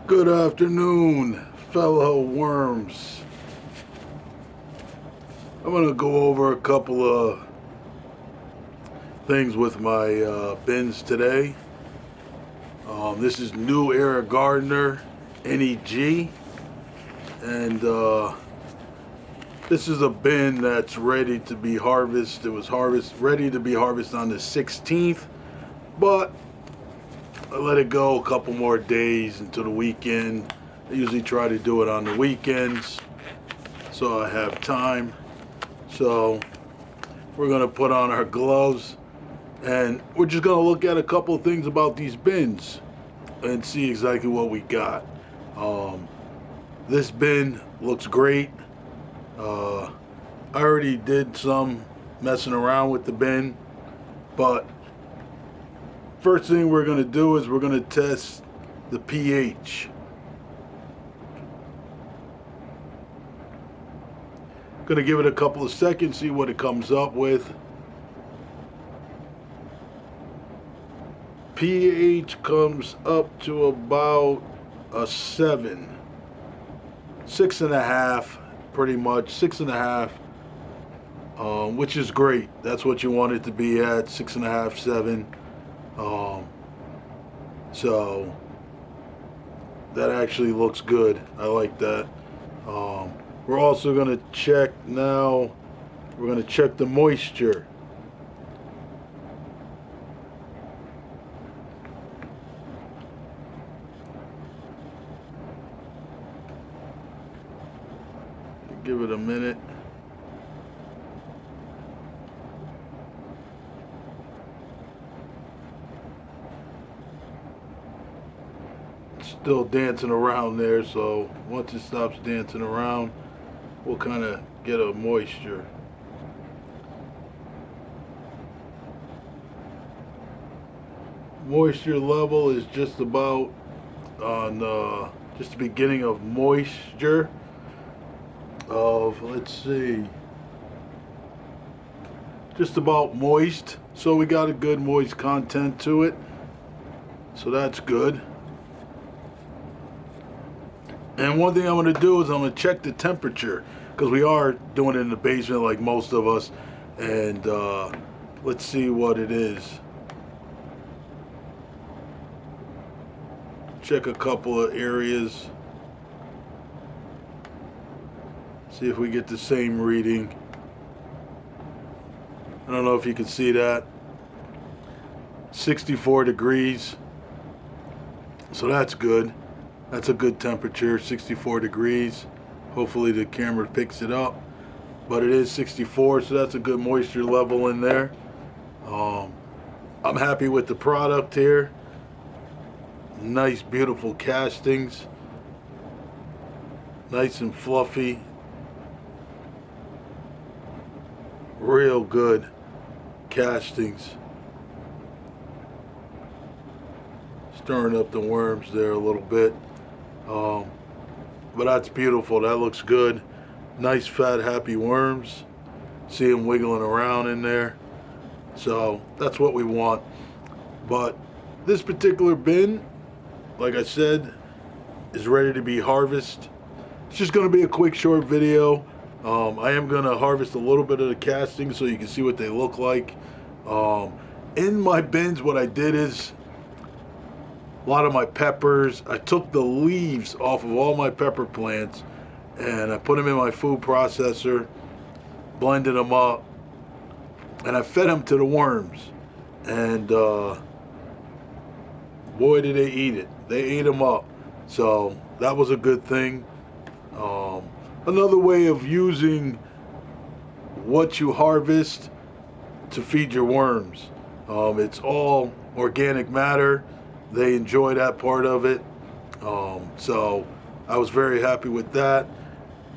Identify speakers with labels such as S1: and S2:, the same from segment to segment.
S1: Good afternoon, fellow worms. I'm going to go over a couple of things with my bins today. This is New Era Gardener NEG, and this is a bin that's ready to be harvested. It was ready to be harvested on the 16th, but I let it go a couple more days until the weekend. I usually try to do it on the weekends so I have time. So we're gonna put on our gloves and we're just gonna look at a couple of things about these bins and see exactly what we got. This bin looks great. I already did some messing around with the bin, but first thing we're going to do is we're going to test the pH. Going to give it a couple of seconds, see what it comes up with. pH comes up to about a 7. 6.5, pretty much 6.5, which is great. That's what you want it to be at, 6.5, 7. So that actually looks good. I like that. We're also going to check now, we're going to check the moisture. Give it a minute. Still dancing around there, so once it stops dancing around, we'll kind of get a moisture. Moisture level is just about on just the beginning of moisture of, let's see, just about moist. So we got a good moist content to it, so that's good. And one thing I'm going to do is I'm going to check the temperature, because we are doing it in the basement like most of us. And let's see what it is. Check a couple of areas. See if we get the same reading. I don't know if you can see that. 64 degrees. So that's good. That's a good temperature, 64 degrees. Hopefully the camera picks it up. But it is 64, so that's a good moisture level in there. I'm happy with the product here. Nice, beautiful castings. Nice and fluffy. Real good castings. Stirring up the worms there a little bit. But that's beautiful. That looks good. Nice, fat, happy worms. See them wiggling around in there. So that's what we want. But this particular bin, like I said, is ready to be harvested. It's just going to be a quick, short video. I am going to harvest a little bit of the castings so you can see what they look like. In my bins, what I did is a lot of my peppers, I took the leaves off of all my pepper plants and I put them in my food processor, blended them up, and I fed them to the worms. And boy, did they eat it. They ate them up. So that was a good thing. Another way of using what you harvest to feed your worms. It's all organic matter. They enjoy that part of it. So I was very happy with that.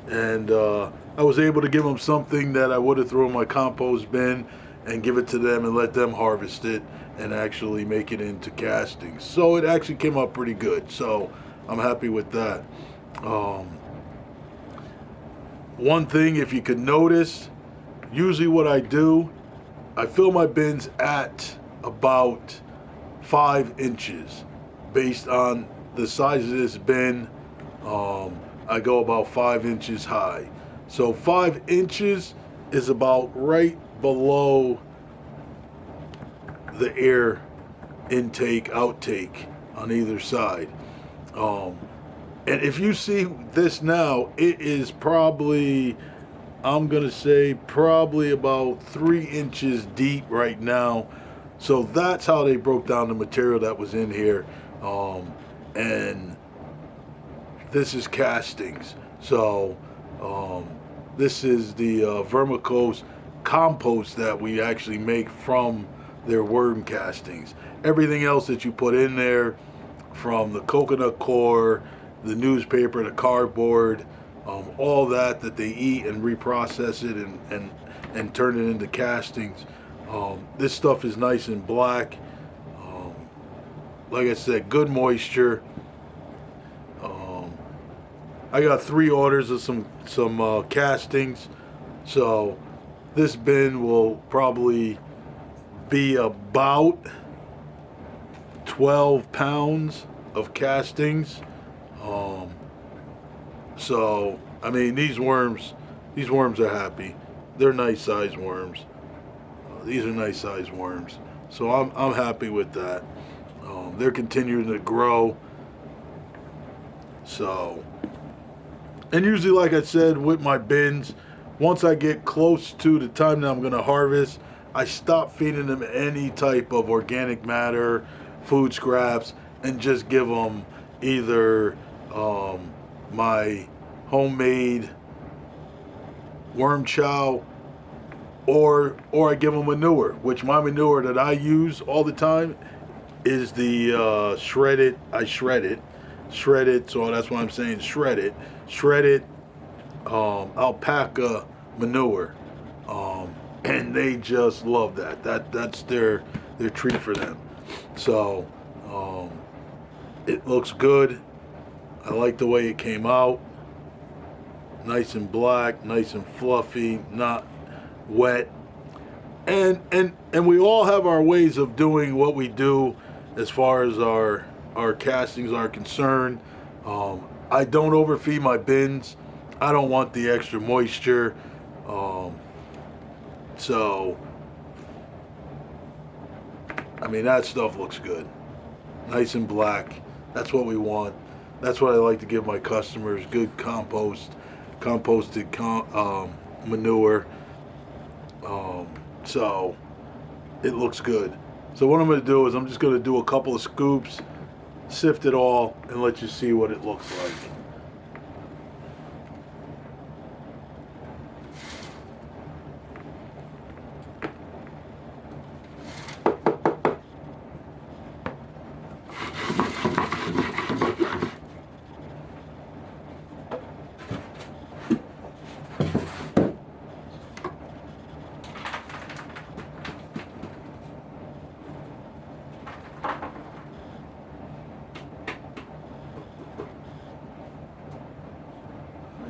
S1: And I was able to give them something that I would have thrown in my compost bin and give it to them and let them harvest it and actually make it into castings. So it actually came out pretty good. So I'm happy with that. One thing, if you could notice, usually what I do, I fill my bins at about 5 inches based on the size of this bin, I go about 5 inches high. So 5 inches is about right below the air intake, outtake on either side. And if you see this now, it is probably, I'm gonna say probably about 3 inches deep right now. So that's how they broke down the material that was in here. And this is castings. So this is the vermicose compost that we actually make from their worm castings. Everything else that you put in there, from the coconut core, the newspaper, the cardboard, all that they eat and reprocess it and turn it into castings. This stuff is nice and black. Like I said, good moisture. I got 3 orders of some castings, so this bin will probably be about 12 pounds of castings. So I mean, these worms are happy. They're nice sized worms. These are nice sized worms. So I'm happy with that. They're continuing to grow. So, and usually, like I said, with my bins, once I get close to the time that I'm going to harvest, I stop feeding them any type of organic matter, food scraps, and just give them either my homemade worm chow, or I give them manure, which my manure that I use all the time is the shredded. I shred it, so that's why I'm saying shredded alpaca manure, and they just love that. That's their treat for them. So it looks good. I like the way it came out. Nice and black, nice and fluffy, not wet. And we all have our ways of doing what we do as far as our castings are concerned. I don't overfeed my bins. I don't want the extra moisture. So I mean, that stuff looks good. Nice and black. That's what we want. That's what I like to give my customers, good composted manure. So it looks good. So what I'm going to do is I'm just going to do a couple of scoops, sift it all, and let you see what it looks like.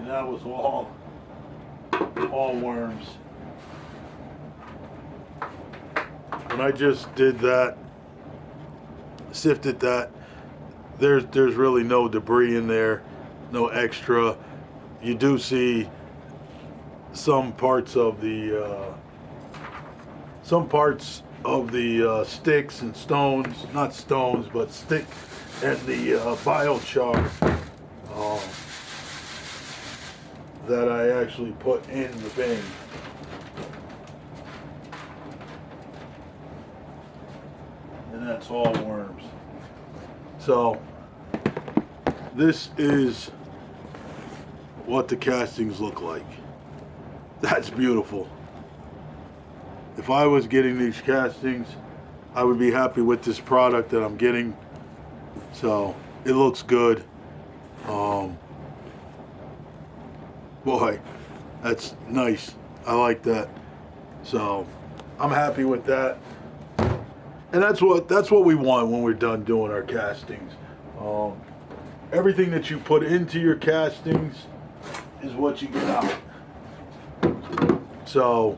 S1: That was all worms. When I just did that, sifted that, there's really no debris in there, no extra. You do see some parts of the sticks and stones, not stones, but stick and the biochar. That I actually put in the bin. And that's all worms. So this is what the castings look like. That's beautiful. If I was getting these castings, I would be happy with this product that I'm getting. So it looks good. Boy, that's nice. I like that. So I'm happy with that. And that's what we want when we're done doing our castings. Everything that you put into your castings is what you get out. So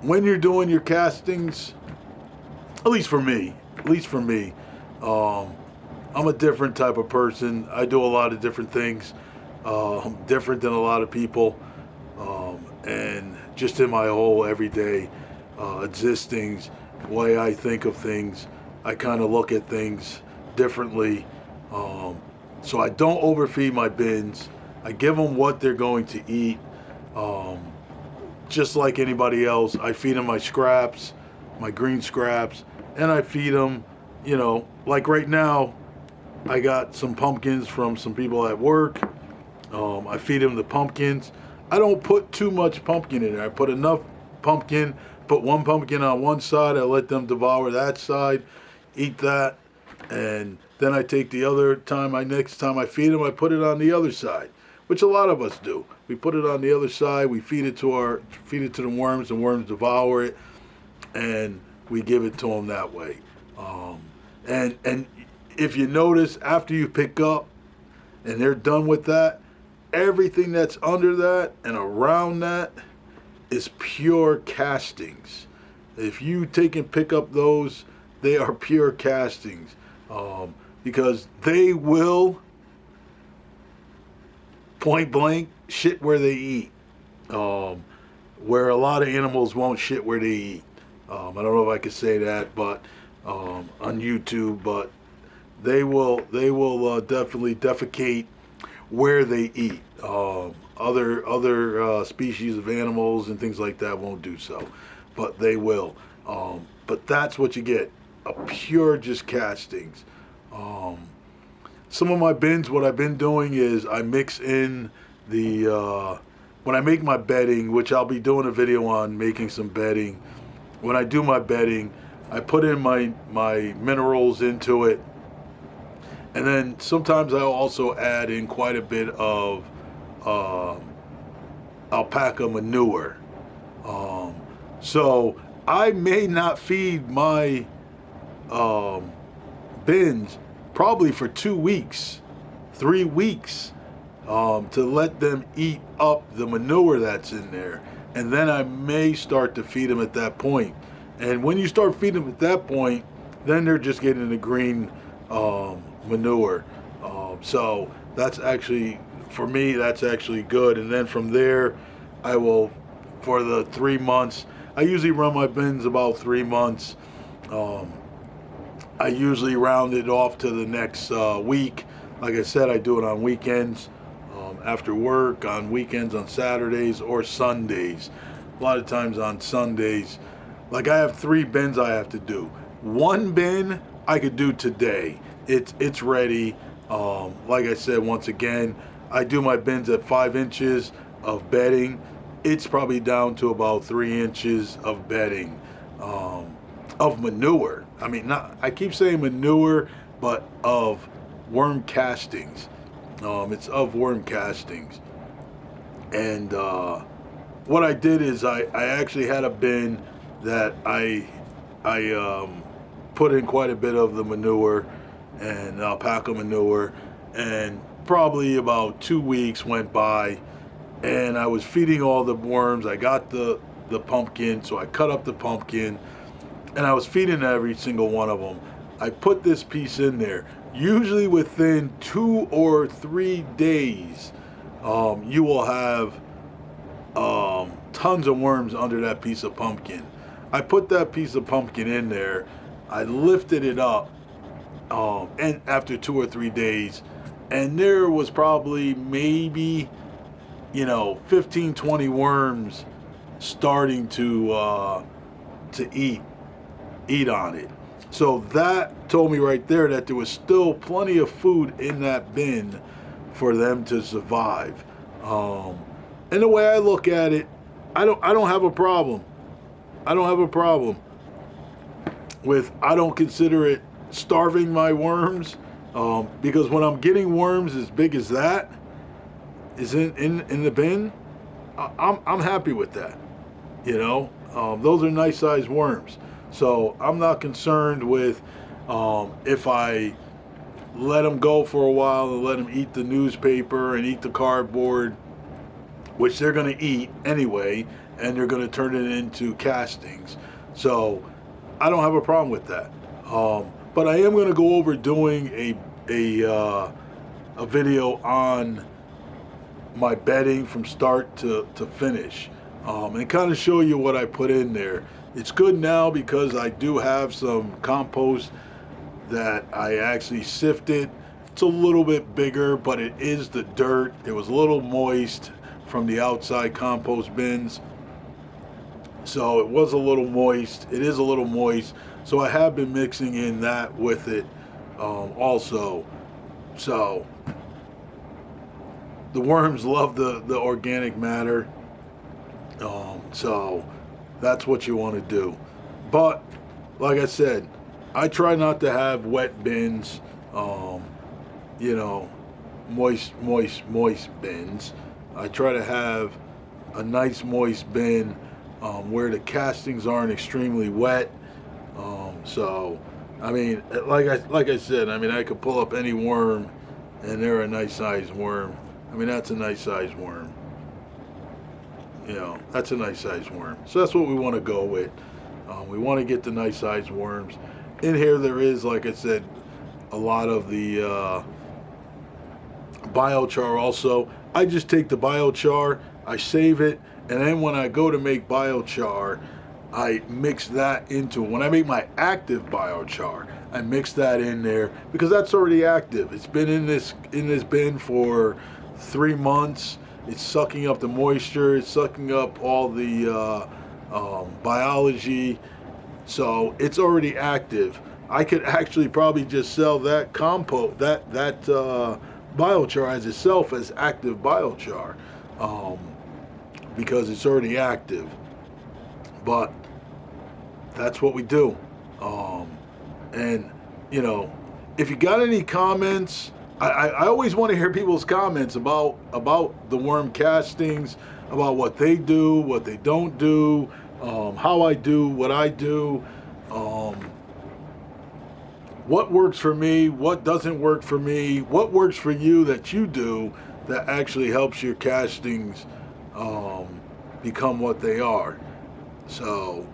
S1: when you're doing your castings, at least for me, I'm a different type of person. I do a lot of different things. I'm different than a lot of people. And just in my whole everyday existings, way I think of things, I kind of look at things differently. So I don't overfeed my bins. I give them what they're going to eat. Just like anybody else, I feed them my scraps, my green scraps, and I feed them, like right now, I got some pumpkins from some people at work. I feed them the pumpkins. I don't put too much pumpkin in there. I put enough pumpkin, put one pumpkin on one side. I let them devour that side, eat that, and then I take the other time. Next time I feed them, I put it on the other side, which a lot of us do. We put it on the other side. We feed it to the worms. The worms devour it, and we give it to them that way. And if you notice, after you pick up and they're done with that, everything that's under that and around that is pure castings. If you take and pick up those, they are pure castings, because they will point blank shit where they eat, where a lot of animals won't shit where they eat. I don't know if I could say that, but on YouTube, but they will definitely defecate where they eat. Other species of animals and things like that won't do so, but they will. But that's what you get, a pure just castings. Some of my bins, what I've been doing is I mix in when I make my bedding, which I'll be doing a video on making some bedding. When I do my bedding, I put in my minerals into it. And then sometimes I'll also add in quite a bit of alpaca manure. So I may not feed my bins probably for 2 weeks, 3 weeks, to let them eat up the manure that's in there. And then I may start to feed them at that point. And when you start feeding them at that point, then they're just getting the green manure. So that's actually, for me, that's actually good. And then from there, I will, for the 3 months, I usually run my bins about 3 months. I usually round it off to the next week. Like I said, I do it on weekends, after work, on weekends, on Saturdays or Sundays. A lot of times on Sundays. Like I have 3 bins I have to do. 1 bin I could do today. It's ready. Like I said, once again, I do my bins at 5 inches of bedding. It's probably down to about 3 inches of bedding, of manure. I mean, I keep saying manure, but of worm castings. It's of worm castings. And what I did is I actually had a bin that I put in quite a bit of the manure and alpaca manure, and probably about 2 weeks went by, and I was feeding all the worms. I got the pumpkin, so I cut up the pumpkin, and I was feeding every single one of them. I put this piece in there. Usually within 2 or 3 days, you will have tons of worms under that piece of pumpkin. I put that piece of pumpkin in there. I lifted it up, and after 2 or 3 days, and there was probably maybe 15, 20 worms starting to eat on it. So that told me right there that there was still plenty of food in that bin for them to survive. And the way I look at it, I don't have a problem. I don't have a problem with, I don't consider it starving my worms, because when I'm getting worms as big as that is in the bin, I'm happy with that. Those are nice sized worms. So I'm not concerned with if I let them go for a while and let them eat the newspaper and eat the cardboard, which they're going to eat anyway, and they're going to turn it into castings. So I don't have a problem with that. But I am going to go over doing a video on my bedding from start to finish, and kind of show you what I put in there. It's good now because I do have some compost that I actually sifted. It's a little bit bigger, but it is the dirt. It was a little moist from the outside compost bins. So it was a little moist. It is a little moist. So I have been mixing in that with it also. So the worms love the organic matter. So that's what you want to do. But like I said, I try not to have wet bins, moist bins. I try to have a nice moist bin where the castings aren't extremely wet. So, I mean, like I said, I mean, I could pull up any worm, and they're a nice sized worm. I mean, that's a nice sized worm. That's a nice sized worm. So that's what we want to go with. We want to get the nice sized worms. In here, there is, like I said, a lot of the biochar also. I just take the biochar, I save it, and then when I go to make biochar, I mix that into, when I make my active biochar, I mix that in there because that's already active. It's been in this bin for 3 months. It's sucking up the moisture. It's sucking up all the biology. So it's already active. I could actually probably just sell that compost, that biochar as itself as active biochar, because it's already active. But that's what we do. And if you got any comments, I always want to hear people's comments about the worm castings, about what they do, what they don't do, how I do what I do, what works for me, what doesn't work for me, what works for you that you do that actually helps your castings become what they are. So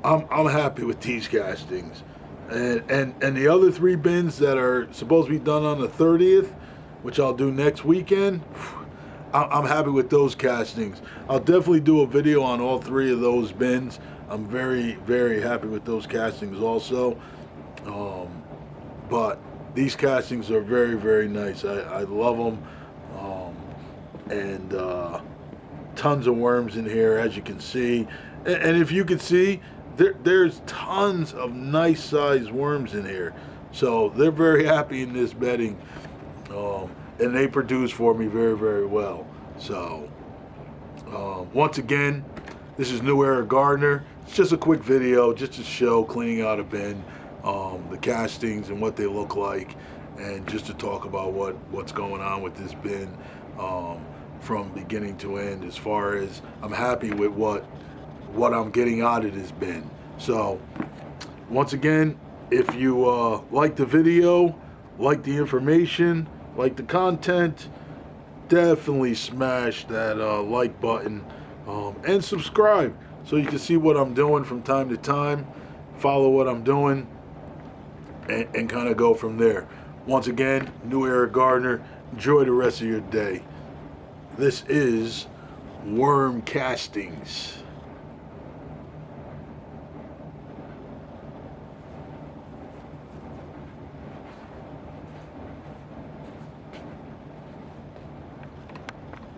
S1: I'm happy with these castings. And the other 3 bins that are supposed to be done on the 30th, which I'll do next weekend, I'm happy with those castings. I'll definitely do a video on all 3 of those bins. I'm very, very happy with those castings also. But these castings are very, very nice. I love them. And tons of worms in here, as you can see. And if you can see, there's tons of nice sized worms in here. So they're very happy in this bedding. And they produce for me very, very well. So once again, this is New Era Gardener. It's just a quick video just to show cleaning out a bin, the castings and what they look like, and just to talk about what's going on with this bin from beginning to end. As far as I'm happy with what I'm getting out of this bin. So once again, if you like the video, like the information, like the content, definitely smash that like button and subscribe so you can see what I'm doing from time to time, follow what I'm doing, and kind of go from there. Once again, New Era Gardener. Enjoy the rest of your day. This is Worm Castings.